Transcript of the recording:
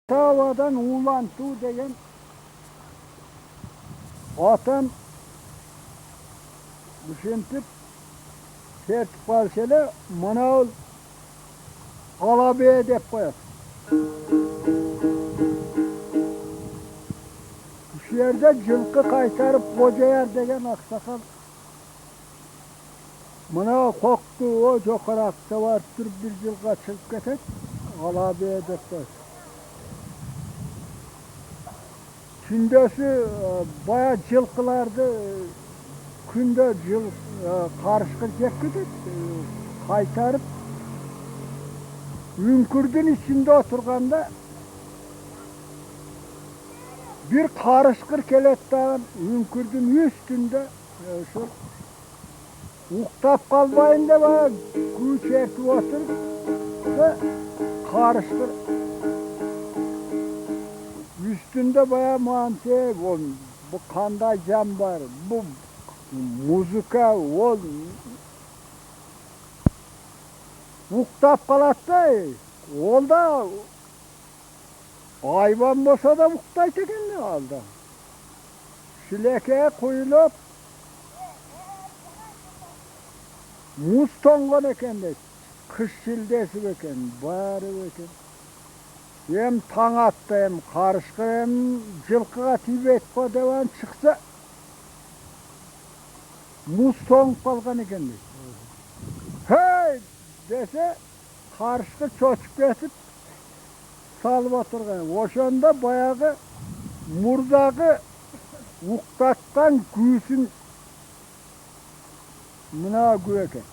Tavadan uğlantı degen Атам ушинтип тертип алса эле мына алабе деп коет. Ушул жерде жылкы кайтарып кожояр деген аксакал мына кокту о жокоракта барып туруп бир жылга чыгып кетет, алабе деп коет. Күндөсү бая жылкыларды күндө жыл карышкы жеп кетет, кайтарып үңкүрдүн ичинде отурганда бир карышкыр келет дагы үңкүрдүн үстүндө ошол уктап калбайын деп күүсү чертип отуруп карышкыр üstünde baya mantı, bu kanda cam var, bu muzika, o uktap kalatsa, ol da hayvan bolsa da uktayt eken ne aldı. Şilekeye koyulup muz tongon eken de, kış şildesi eken, bari eken. Hem taң atты, hem karışkı, hem жылкыга тийбейт го деп чыкса муз тоңуп калган экен дейт. Hey десе карышкы чочуп кетип салып отурган. Ошондо баягы мурдагы уктаткан күүсүн мына күбө экен.